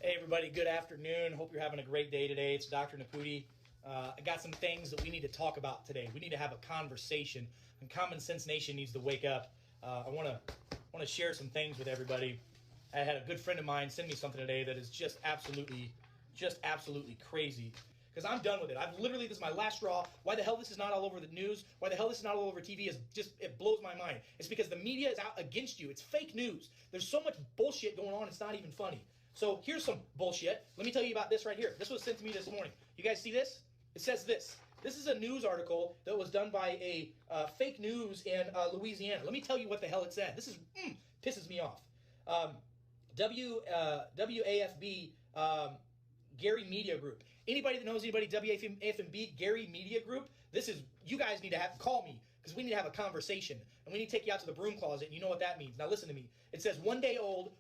Hey everybody, good afternoon. Hope you're having a great day today. It's Dr. Naputi. I got some things that we need to talk about today. We need to have a conversation, and Common Sense Nation needs to wake up. I want to share some things with everybody. I had a good friend of mine send me something today that is just absolutely crazy. Because I'm done with it. This is my last straw. Why the hell this is not all over the news? Why the hell this is not all over TV it blows my mind. It's because the media is out against you. It's fake news. There's so much bullshit going on, it's not even funny. So here's some bullshit. Let me tell you about this right here. This was sent to me this morning. You guys see this? It says this. This is a news article that was done by a fake news in Louisiana. Let me tell you what the hell it said. This is pisses me off. WAFB Gary Media Group. Anybody that knows anybody WAFB Gary Media Group, you guys need to call me because we need to have a conversation and we need to take you out to the broom closet. And you know what that means. Now listen to me. It says one day old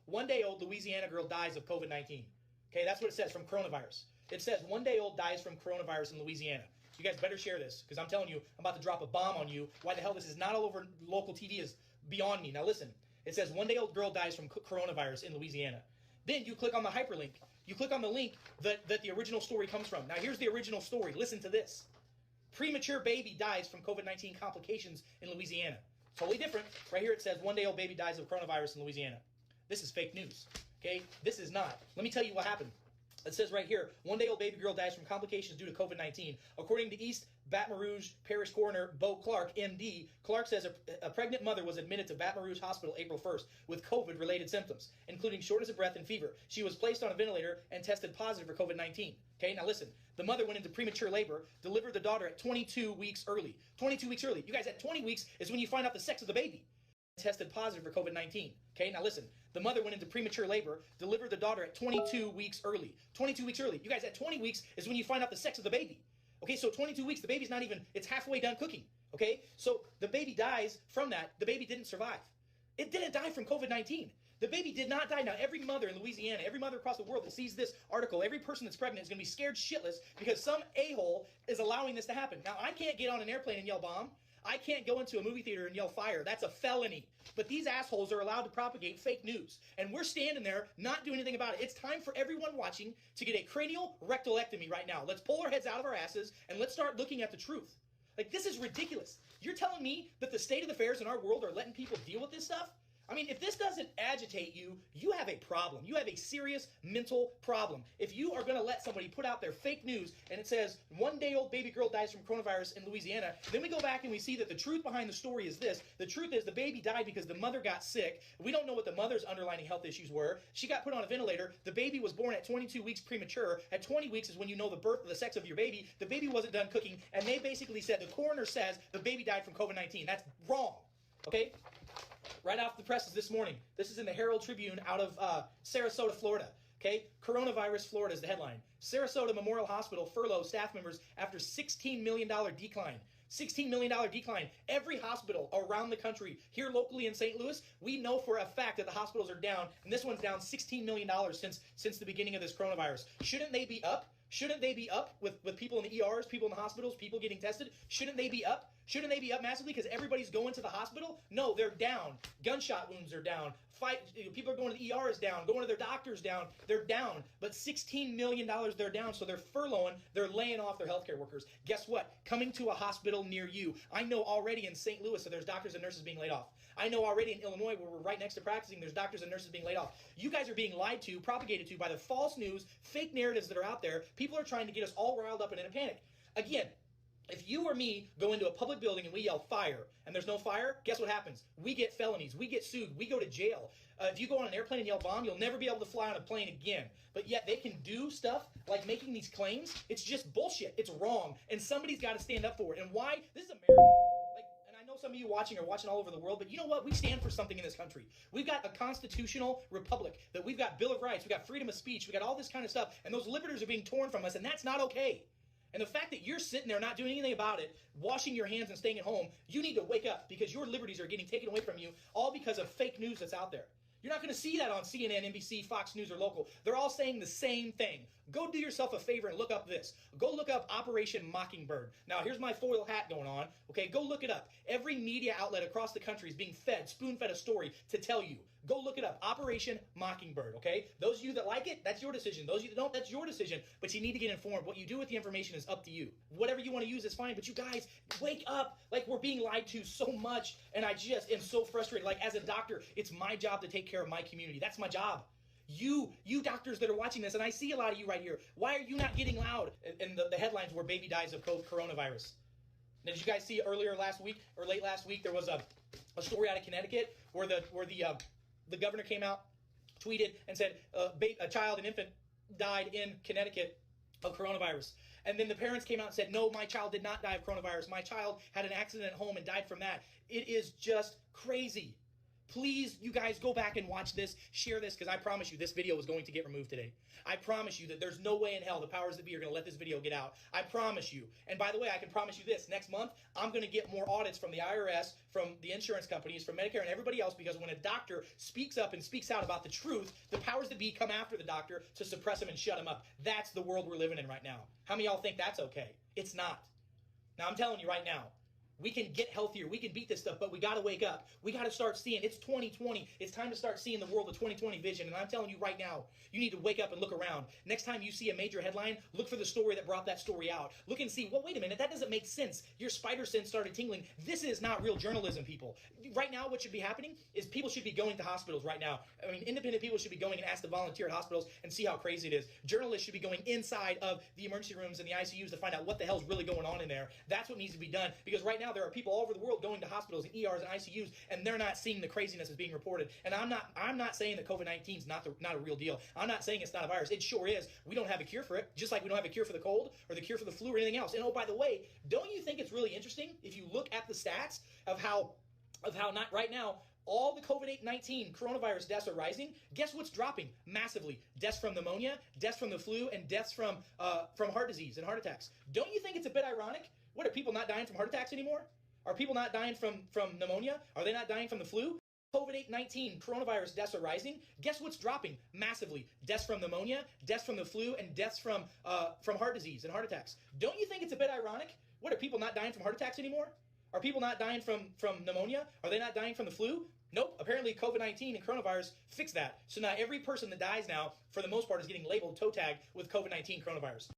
Louisiana girl dies of COVID-19. Okay, that's what it says from coronavirus. It says one day old dies from coronavirus in Louisiana. You guys better share this because I'm telling you, I'm about to drop a bomb on you. Why the hell this is not all over local TV is beyond me. Now listen. It says one day old girl dies from coronavirus in Louisiana. Then you click on the hyperlink. You click on the link that the original story comes from. Now here's the original story. Listen to this. Premature baby dies from COVID-19 complications in Louisiana. Totally different. Right here it says one day old baby dies of coronavirus in Louisiana. This is fake news. Okay? This is not. Let me tell you what happened. It says right here, one day old baby girl dies from complications due to COVID-19. According to East Baton Rouge Parish Coroner Bo Clark, MD, Clark says a pregnant mother was admitted to Baton Rouge Hospital April 1st with COVID-related symptoms, including shortness of breath and fever. She was placed on a ventilator and tested positive for COVID-19. Okay, now listen. The mother went into premature labor, delivered the daughter at 22 weeks early. 22 weeks early. You guys, at 20 weeks is when you find out the sex of the baby. Tested positive for COVID-19. Okay, now listen. The mother went into premature labor, delivered the daughter at 22 weeks early. 22 weeks early. You guys, at 20 weeks is when you find out the sex of the baby. Okay, so 22 weeks, the baby's not even, it's halfway done cooking. Okay, so the baby dies from that. The baby didn't survive. It didn't die from COVID-19. The baby did not die. Now, every mother in Louisiana, every mother across the world that sees this article, every person that's pregnant is going to be scared shitless because some a-hole is allowing this to happen. Now, I can't get on an airplane and yell bomb. I can't go into a movie theater and yell fire. That's a felony. But these assholes are allowed to propagate fake news. And we're standing there not doing anything about it. It's time for everyone watching to get a cranial rectalectomy right now. Let's pull our heads out of our asses and let's start looking at the truth. Like, this is ridiculous. You're telling me that the state of affairs in our world are letting people deal with this stuff? I mean, if this doesn't agitate you, you have a problem. You have a serious mental problem. If you are going to let somebody put out their fake news and it says, one day old baby girl dies from coronavirus in Louisiana, then we go back and we see that the truth behind the story is this. The truth is the baby died because the mother got sick. We don't know what the mother's underlying health issues were. She got put on a ventilator. The baby was born at 22 weeks premature. At 20 weeks is when you know the sex of your baby. The baby wasn't done cooking. And they basically said, the coroner says the baby died from COVID-19. That's wrong. Okay? Right off the presses this morning. This is in the Herald Tribune out of Sarasota, Florida. Okay? Coronavirus, Florida is the headline. Sarasota Memorial Hospital furloughs staff members after $16 million decline. $16 million decline. Every hospital around the country, here locally in St. Louis, we know for a fact that the hospitals are down, and this one's down $16 million since the beginning of this coronavirus. Shouldn't they be up? Shouldn't they be up with people in the ERs, people in the hospitals, people getting tested? Shouldn't they be up? Shouldn't they be up massively because everybody's going to the hospital? No, they're down. Gunshot wounds are down. People are going to the ERs down. Going to their doctors down. They're down. But $16 million they're down, so they're furloughing. They're laying off their healthcare workers. Guess what? Coming to a hospital near you. I know already in St. Louis that there's doctors and nurses being laid off. I know already in Illinois, where we're right next to practicing, there's doctors and nurses being laid off. You guys are being lied to, propagated to by the false news, fake narratives that are out there. People are trying to get us all riled up and in a panic. Again, if you or me go into a public building and we yell fire and there's no fire, guess what happens? We get felonies. We get sued. We go to jail. If you go on an airplane and yell bomb, you'll never be able to fly on a plane again. But yet they can do stuff like making these claims. It's just bullshit. It's wrong. And somebody's got to stand up for it. And why? This is America. And I know some of you watching are watching all over the world, but you know what? We stand for something in this country. We've got a constitutional republic. That we've got Bill of Rights. We've got freedom of speech. We've got all this kind of stuff. And those liberties are being torn from us, and that's not okay. And the fact that you're sitting there not doing anything about it, washing your hands and staying at home, you need to wake up because your liberties are getting taken away from you all because of fake news that's out there. You're not going to see that on CNN, NBC, Fox News, or local. They're all saying the same thing. Go do yourself a favor and look up this. Go look up Operation Mockingbird. Now, here's my foil hat going on. Okay, go look it up. Every media outlet across the country is being fed, spoon-fed a story to tell you. Go look it up. Operation Mockingbird, okay? Those of you that like it, that's your decision. Those of you that don't, that's your decision. But you need to get informed. What you do with the information is up to you. Whatever you want to use is fine. But you guys, wake up. Like, we're being lied to so much. And I just am so frustrated. Like, as a doctor, it's my job to take care of my community. That's my job. You doctors that are watching this, and I see a lot of you right here, why are you not getting loud? And the headlines were baby dies of coronavirus. Now, did you guys see earlier last week or late last week, there was a story out of Connecticut where the governor came out, tweeted, and said a child, an infant, died in Connecticut of coronavirus. And then the parents came out and said, no, my child did not die of coronavirus. My child had an accident at home and died from that. It is just crazy. Please, you guys, go back and watch this, share this, because I promise you this video is going to get removed today. I promise you that there's no way in hell the powers that be are going to let this video get out. I promise you. And by the way, I can promise you this. Next month, I'm going to get more audits from the IRS, from the insurance companies, from Medicare, and everybody else, because when a doctor speaks up and speaks out about the truth, the powers that be come after the doctor to suppress him and shut him up. That's the world we're living in right now. How many of y'all think that's okay? It's not. Now, I'm telling you right now, we can get healthier. We can beat this stuff, but we got to wake up. We got to start seeing. It's 2020. It's time to start seeing the world of 2020 vision. And I'm telling you right now, you need to wake up and look around. Next time you see a major headline, look for the story that brought that story out. Look and see, well, wait a minute, that doesn't make sense. Your spider sense started tingling. This is not real journalism, people. Right now, what should be happening is people should be going to hospitals right now. I mean, independent people should be going and ask to volunteer at hospitals and see how crazy it is. Journalists should be going inside of the emergency rooms and the ICUs to find out what the hell's really going on in there. That's what needs to be done, because right now there are people all over the world going to hospitals and ERs and ICUs, and they're not seeing the craziness that's being reported. And I'm not saying that COVID-19 is not a real deal. I'm not saying it's not a virus. It sure is. We don't have a cure for it, just like we don't have a cure for the cold or the cure for the flu or anything else. And oh, by the way, don't you think it's really interesting if you look at the stats of how not right now all the COVID-19 coronavirus deaths are rising? Guess what's dropping massively? Deaths from pneumonia, deaths from the flu, and deaths from heart disease and heart attacks. Don't you think it's a bit ironic? What, are people not dying from heart attacks anymore? Are people not dying from pneumonia? Are they not dying from the flu? COVID-19 coronavirus deaths are rising. Guess what's dropping massively? Deaths from pneumonia, deaths from the flu, and deaths from heart disease and heart attacks. Don't you think it's a bit ironic? What, are people not dying from heart attacks anymore? Are people not dying from pneumonia? Are they not dying from the flu? Nope. Apparently COVID-19 and coronavirus fixed that. So now every person that dies now, for the most part, is getting labeled toe tag with COVID-19 coronavirus.